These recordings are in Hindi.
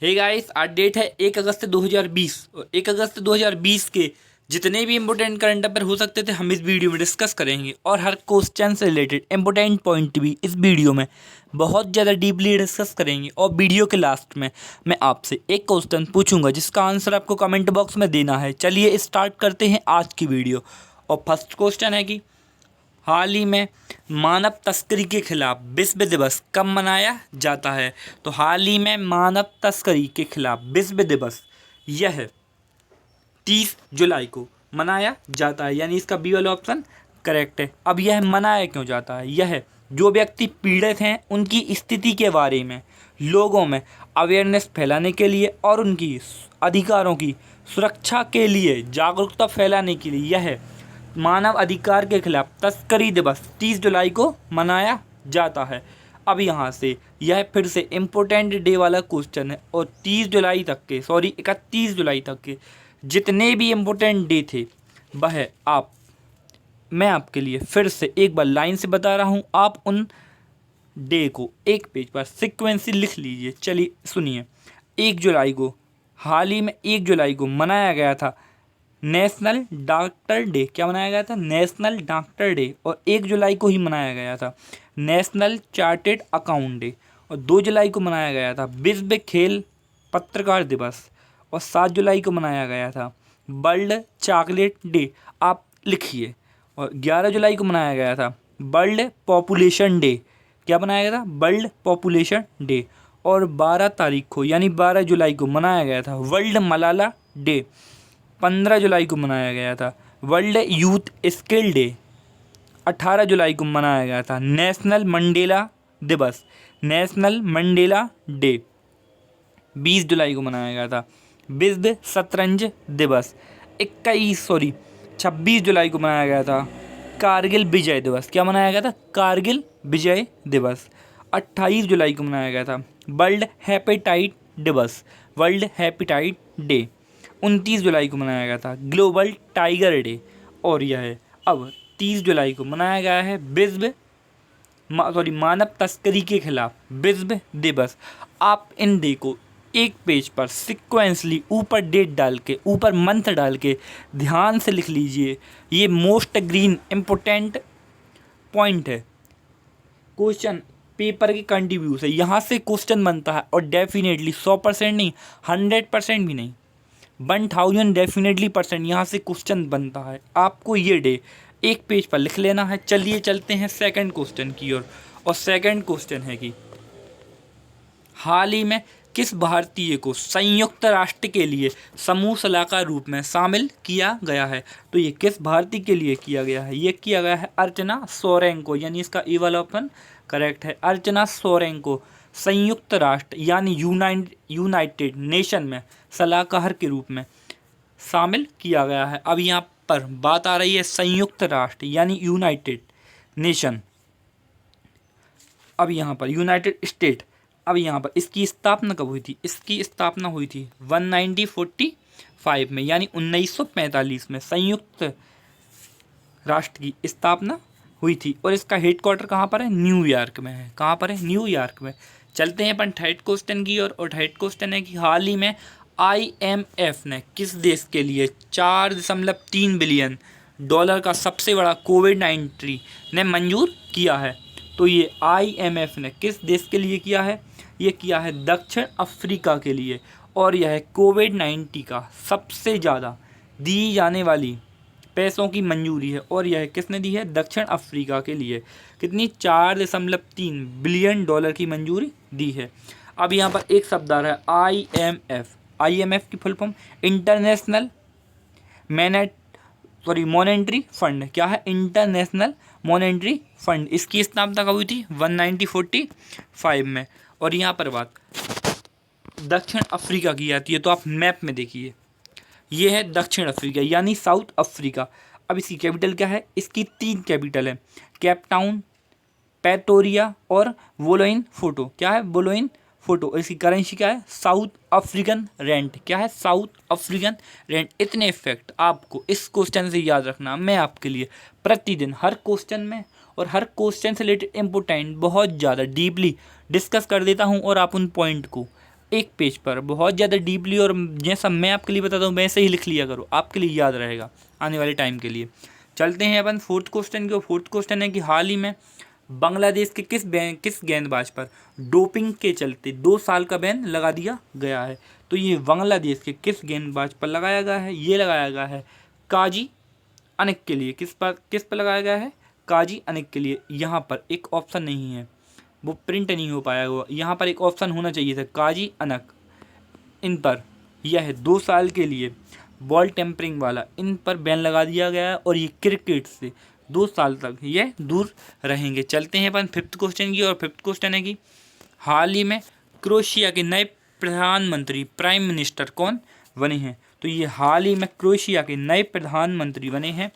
हे गाइस, आज डेट है 1 अगस्त 2020 और 1 अगस्त 2020 के जितने भी इंपॉर्टेंट करंट अफेयर हो सकते थे हम इस वीडियो में डिस्कस करेंगे और हर क्वेश्चन से रिलेटेड इंपॉर्टेंट पॉइंट भी इस वीडियो में बहुत ज़्यादा डीपली डिस्कस करेंगे। और वीडियो के लास्ट में मैं आपसे एक क्वेश्चन पूछूंगा जिसका आंसर आपको कमेंट बॉक्स में देना है। चलिए स्टार्ट करते हैं आज की वीडियो। और फर्स्ट क्वेश्चन है कि हाल ही में मानव तस्करी के खिलाफ विश्व दिवस कब मनाया जाता है। तो हाल ही में मानव तस्करी के खिलाफ विश्व दिवस यह 30 जुलाई को मनाया जाता है, यानी इसका बी वाला ऑप्शन करेक्ट है। अब यह मनाया क्यों जाता है? यह जो व्यक्ति पीड़ित हैं उनकी स्थिति के बारे में लोगों में अवेयरनेस फैलाने के लिए और उनकी अधिकारों की सुरक्षा के लिए जागरूकता फैलाने के लिए यह मानव अधिकार के खिलाफ तस्करी दिवस 30 जुलाई को मनाया जाता है। अब यहाँ से यह फिर से इम्पोर्टेंट डे वाला क्वेश्चन है और 31 जुलाई तक के जितने भी इम्पोर्टेंट डे थे वह मैं आपके लिए फिर से एक बार लाइन से बता रहा हूँ। आप उन डे को एक पेज पर सिक्वेंसली लिख लीजिए। चलिए सुनिए। 1 जुलाई को हाल ही में 1 जुलाई को मनाया गया था नेशनल डॉक्टर डे। क्या मनाया गया था? National doctor day. और 1 जुलाई को ही मनाया गया था नेशनल चार्टेड अकाउंट डे। और 2 जुलाई को मनाया गया था विश्व खेल पत्रकार दिवस। और 7 जुलाई को मनाया गया था वर्ल्ड चॉकलेट डे। आप लिखिए। और 11 जुलाई को मनाया गया था वर्ल्ड पॉपुलेशन डे। क्या मनाया गया था? World population day. और 12 तारीख को यानी 12 जुलाई को मनाया गया था वर्ल्ड मलाला डे। 15 जुलाई को मनाया गया था वर्ल्ड यूथ स्किल डे। 18 जुलाई को मनाया गया था नेशनल मंडेला दिवस, नेशनल मंडेला डे। 20 जुलाई को मनाया गया था विश्व शतरंज दिवस। 26 जुलाई को मनाया गया था कारगिल विजय दिवस। क्या मनाया गया था? कारगिल विजय दिवस। 28 जुलाई को मनाया गया था वर्ल्ड हेपेटाइट दिवस, वर्ल्ड हेपेटाइट डे। 29 जुलाई को मनाया गया था ग्लोबल टाइगर डे। और यह अब 30 जुलाई को मनाया गया है मानव तस्करी के खिलाफ विश्व दिवस। आप इन डे को एक पेज पर सिक्वेंसली ऊपर डेट डाल के ऊपर मंथ डाल के ध्यान से लिख लीजिए। ये मोस्ट ग्रीन इम्पोर्टेंट पॉइंट है क्वेश्चन पेपर के कंट्रीब्यूट है। यहाँ से क्वेश्चन बनता है और डेफिनेटली 100% नहीं, 100% भी नहीं, 1000 डेफिनेटली % यहाँ से क्वेश्चन बनता है। आपको ये डे एक पेज पर लिख लेना है। चलिए चलते हैं सेकंड क्वेश्चन की ओर। और सेकंड क्वेश्चन है कि हाल ही में किस भारतीय को संयुक्त राष्ट्र के लिए समूह सलाहकार रूप में शामिल किया गया है। तो ये किस भारतीय के लिए किया गया है? ये किया गया है अर्चना सोरेन को, यानी इसका ई वाला ऑप्शन करेक्ट है। अर्चना सोरेन को संयुक्त राष्ट्र यानी यूनाइटेड नेशन में सलाहकार के रूप में शामिल किया गया है। अब यहाँ पर बात आ रही है संयुक्त राष्ट्र यानी यूनाइटेड नेशन। अब यहाँ पर यूनाइटेड स्टेट। अब यहाँ पर इसकी स्थापना कब हुई थी? इसकी स्थापना हुई थी 1945 में, यानी 1945 में संयुक्त राष्ट्र की स्थापना हुई थी। और इसका हेडक्वार्टर कहाँ पर है? न्यूयॉर्क में है। कहाँ पर है? न्यूयॉर्क में। चलते हैं अपन थर्ड क्वेश्चन की ओर। और थर्ड क्वेश्चन है कि हाल ही में IMF ने किस देश के लिए 4.3 बिलियन डॉलर का सबसे बड़ा कोविड-19 ने मंजूर किया है। तो ये IMF ने किस देश के लिए किया है? ये किया है दक्षिण अफ्रीका के लिए। और यह कोविड-19 का सबसे ज़्यादा दी जाने वाली पैसों की मंजूरी है। और यह किसने दी है? दक्षिण अफ्रीका के लिए। कितनी? 4.3 बिलियन डॉलर की मंजूरी दी है। अब यहाँ पर एक शब्द आ रहा है IMF। IMF की full form international monetary fund. क्या है? International monetary fund. इसकी स्थापना कब हुई थी? 1945 में। और यहाँ पर बात दक्षिण अफ्रीका की आती है तो आप मैप में देखिए, ये है दक्षिण अफ्रीका यानी साउथ अफ्रीका। अब इसकी कैपिटल क्या है? इसकी 3 कैपिटल है, केप टाउन, प्रेटोरिया और वोलोइनफोटो। क्या है? वोलोइनफोटो। इसकी करेंसी क्या है? South African rent. क्या है? South African rent. इतने फैक्ट आपको इस क्वेश्चन से याद रखना। मैं आपके लिए प्रतिदिन हर क्वेश्चन में और हर क्वेश्चन से रिलेटेड इम्पोर्टेंट बहुत ज़्यादा डीपली डिस्कस कर देता हूँ और आप उन पॉइंट को एक पेज पर बहुत ज़्यादा डीपली और जैसा मैं आपके लिए बताता हूँ वैसे ही लिख लिया करो, आपके लिए याद रहेगा आने वाले टाइम के लिए। चलते हैं अपन फोर्थ क्वेश्चन की। फोर्थ क्वेश्चन है कि हाल ही में बांग्लादेश के किस गेंदबाज पर डोपिंग के चलते 2 साल का बैन लगा दिया गया है? तो ये बांग्लादेश के किस गेंदबाज पर लगाया गया है? ये लगाया गया है काजी अनिक के लिए। किस पर लगाया गया है? काजी अनिक के लिए। यहाँ पर एक ऑप्शन नहीं है, वो प्रिंट नहीं हो पाया हुआ, यहाँ पर एक ऑप्शन होना चाहिए था काजी अनक। इन पर यह 2 साल के लिए बॉल टेम्परिंग वाला इन पर बैन लगा दिया गया है और ये क्रिकेट से 2 साल तक ये दूर रहेंगे। चलते हैं अपन फिफ्थ क्वेश्चन की। और फिफ्थ क्वेश्चन है कि हाल ही में क्रोएशिया के नए प्रधानमंत्री प्राइम मिनिस्टर कौन बने हैं? तो ये हाल ही में क्रोएशिया के नए प्रधानमंत्री बने हैं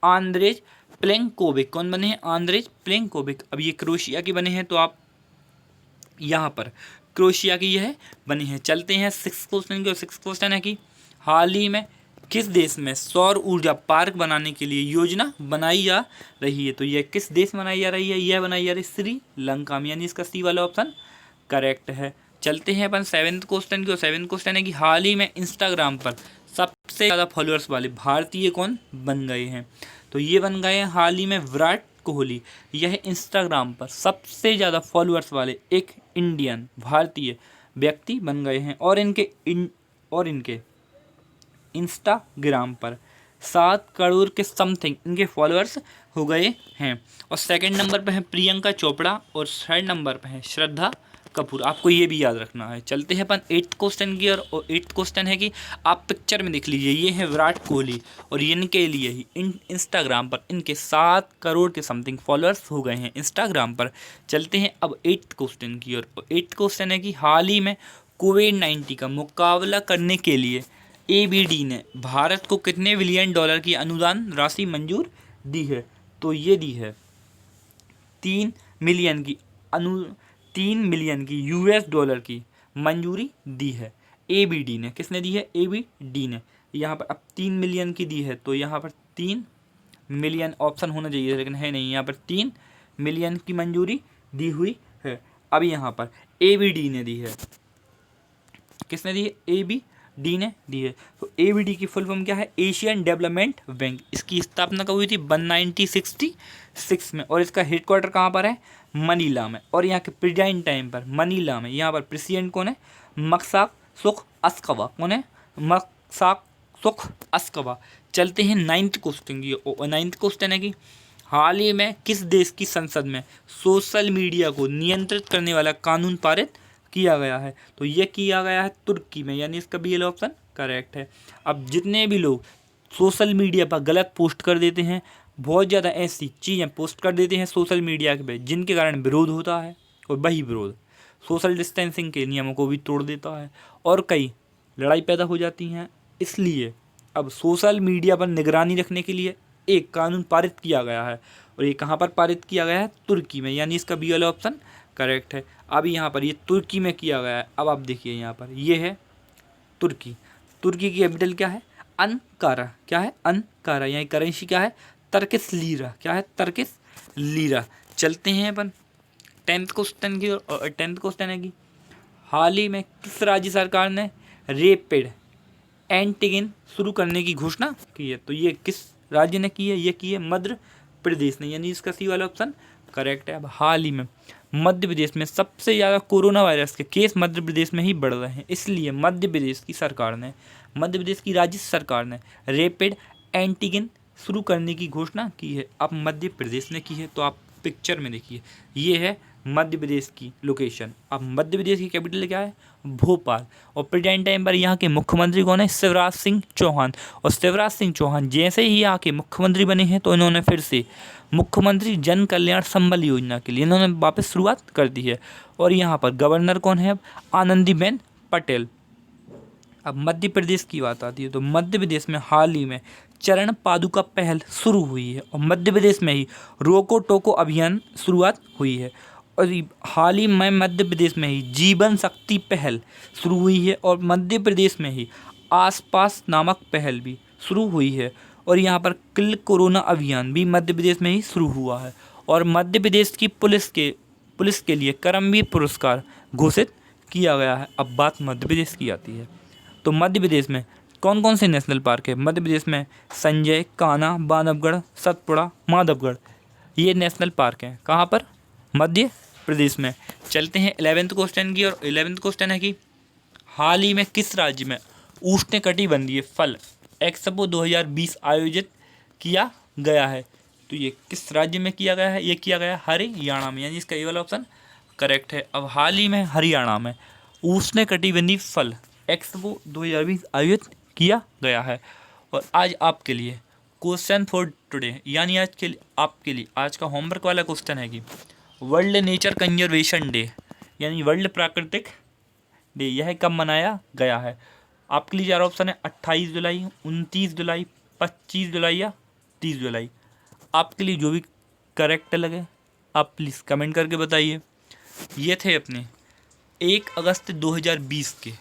आंद्रेज प्लेंकोविक। कौन बने हैं? Andrzej Plenkovic. अब ये क्रोएशिया के बने हैं, तो आप यहाँ पर क्रोएशिया की यह बनी है। चलते हैं सिक्स क्वेश्चन की। और सिक्स क्वेश्चन है कि हाल ही में किस देश में सौर ऊर्जा पार्क बनाने के लिए योजना बनाई जा रही है? तो यह किस देश में बनाई जा रही है? यह बनाई जा रही है श्रीलंका में, यानी इसका सी वाला ऑप्शन करेक्ट है। चलते हैं अपन सेवेंथ क्वेश्चन की। और सेवेंथ क्वेश्चन है कि हाल ही में इंस्टाग्राम पर सबसे ज़्यादा फॉलोअर्स वाले भारतीय कौन बन गए हैं? तो ये बन गए हैं हाल ही में विराट कोहली। यह इंस्टाग्राम पर सबसे ज़्यादा फॉलोअर्स वाले एक इंडियन भारतीय व्यक्ति बन गए हैं और इनके इंस्टाग्राम पर 7 करोड़ के समथिंग इनके फॉलोअर्स हो गए हैं। और सेकंड नंबर पर है प्रियंका चोपड़ा और थर्ड नंबर पर है श्रद्धा कपूर। आपको ये भी याद रखना है। चलते हैं अपन एट्थ क्वेश्चन की। और एट्थ क्वेश्चन है कि आप पिक्चर में देख लीजिए, ये है विराट कोहली और इनके लिए ही इंस्टाग्राम पर इनके 7 करोड़ के समथिंग फॉलोअर्स हो गए हैं इंस्टाग्राम पर। चलते हैं अब एट्थ क्वेश्चन की। और एट्थ क्वेश्चन है कि हाल ही में कोविड-19 का मुकाबला करने के लिए ABD ने भारत को कितने बिलियन डॉलर की अनुदान राशि मंजूर दी है? तो ये दी है 3 मिलियन की $US की मंजूरी दी है ABD ने। किसने दी है? ABD ने। यहाँ पर अब 3 मिलियन की दी है, तो यहाँ पर 3 मिलियन ऑप्शन होना चाहिए, लेकिन है नहीं। यहाँ पर 3 मिलियन की मंजूरी दी हुई है। अब यहाँ पर ABD ने दी है। किसने दी है? ABD ने दी है। तो ABD की फुल फॉर्म क्या है? Asian development bank. इसकी स्थापना कब हुई थी? 1966 में। और इसका हेडक्वार्टर कहाँ पर है? मनीला में। और यहाँ के प्रेजेंट टाइम पर मनीला में यहाँ पर प्रेसिडेंट कौन है? मकसाक सुख अस्कवा। कौन है? मकसाक सुख अस्कवा। चलते हैं नाइन्थ क्वेश्चन की। और नाइन्थ क्वेश्चन है कि हाल ही में किस देश की संसद में सोशल मीडिया को नियंत्रित करने वाला कानून पारित किया गया है? तो ये किया गया है तुर्की में, यानी इसका बी ऑप्शन करेक्ट है। अब जितने भी लोग सोशल मीडिया पर गलत पोस्ट कर देते हैं, बहुत ज़्यादा ऐसी चीज़ें पोस्ट कर देते हैं सोशल मीडिया पे जिनके कारण विरोध होता है, और वही विरोध सोशल डिस्टेंसिंग के नियमों को भी तोड़ देता है और कई लड़ाई पैदा हो जाती हैं। इसलिए अब सोशल मीडिया पर निगरानी रखने के लिए एक कानून पारित किया गया है, और ये कहाँ पर पारित किया गया है? तुर्की में, यानी इसका बी वाला ऑप्शन करेक्ट है। अब यहाँ पर ये तुर्की में किया गया है। अब आप देखिए यहाँ पर ये है तुर्की। तुर्की की कैपिटल क्या है? अंकारा। क्या है? अंकारा। यहाँ करेंसी क्या है? Turkish lira. क्या है? Turkish lira. चलते हैं अपन टेंथ क्वेश्चन की। और टेंथ क्वेश्चन है कि हाल ही में किस राज्य सरकार ने रैपिड एंटीजन शुरू करने की घोषणा की है? तो ये किस राज्य ने की है? ये की है मध्य प्रदेश ने, यानी इसका सी वाला ऑप्शन करेक्ट है। अब हाल ही में मध्य प्रदेश में सबसे ज़्यादा कोरोना वायरस के केस मध्य प्रदेश में ही बढ़ रहे हैं, इसलिए मध्य प्रदेश की राज्य सरकार ने रैपिड एंटीजन शुरू करने की घोषणा की है। अब मध्य प्रदेश ने की है, तो आप पिक्चर में देखिए, ये है मध्य प्रदेश की लोकेशन। अब मध्य प्रदेश की कैपिटल क्या है? भोपाल। और प्रेजेंट टाइम पर यहाँ के मुख्यमंत्री कौन है? शिवराज सिंह चौहान। और शिवराज सिंह चौहान जैसे ही यहाँ के मुख्यमंत्री बने हैं, तो इन्होंने फिर से मुख्यमंत्री जन कल्याण संबल योजना के लिए इन्होंने वापस शुरुआत कर दी है। और यहाँ पर गवर्नर कौन है? अब आनंदीबेन पटेल। अब मध्य प्रदेश की बात आती है, तो मध्य प्रदेश में हाल ही में चरण पादुका पहल शुरू हुई है, और मध्य प्रदेश में ही रोको टोको अभियान शुरुआत हुई है। और हाल ही में मध्य प्रदेश में ही जीवन शक्ति पहल शुरू हुई है, और मध्य प्रदेश में ही आसपास नामक पहल भी शुरू हुई है। और यहाँ पर किल कोरोना अभियान भी मध्य प्रदेश में ही शुरू हुआ है। और मध्य प्रदेश की पुलिस के लिए करमवीर पुरस्कार घोषित किया गया है। अब बात मध्य प्रदेश की आती है, तो मध्य प्रदेश में कौन कौन से नेशनल पार्क है? मध्य प्रदेश में संजय, कान्हा, बांधवगढ़, सतपुड़ा, माधवगढ़, ये नेशनल पार्क हैं। कहाँ पर? मध्य प्रदेश में। चलते हैं 11th क्वेश्चन की, और 11th क्वेश्चन है कि हाल ही में किस राज्य में उष्णकटिबंधीय फल एक्सपो 2020 आयोजित किया गया है? तो ये किस राज्य में किया गया है? ये किया गया हरियाणा में, यानी इसका ये वाला ऑप्शन करेक्ट है। अब हाल ही में हरियाणा में उष्णकटिबंधीय फल एक्सपो 2020 आयोजित किया गया है। और आज आपके लिए क्वेश्चन फॉर टुडे, यानी आज के लिए आपके लिए आज का होमवर्क वाला क्वेश्चन है कि वर्ल्ड नेचर कंजर्वेशन डे, यानी वर्ल्ड प्राकृतिक डे, यह कब मनाया गया है? आपके लिए 4 ऑप्शन है, 28 जुलाई, 29 जुलाई, 25 जुलाई या 30 जुलाई। आपके लिए जो भी करेक्ट लगे आप प्लीज़ कमेंट करके बताइए। ये थे अपने 1 अगस्त 2020 के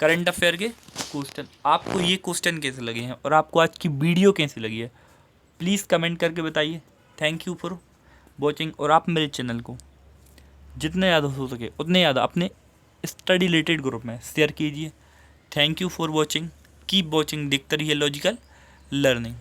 करंट अफेयर के क्वेश्चन। आपको ये क्वेश्चन कैसे लगे हैं और आपको आज की वीडियो कैसी लगी है, प्लीज़ कमेंट करके बताइए। Thank you for watching. और आप मेरे चैनल को जितने ज़्यादा हो सके उतने ज़्यादा अपने स्टडी रिलेटेड ग्रुप में शेयर कीजिए। Thank you for watching, keep watching, देखते रहिए लॉजिकल लर्निंग।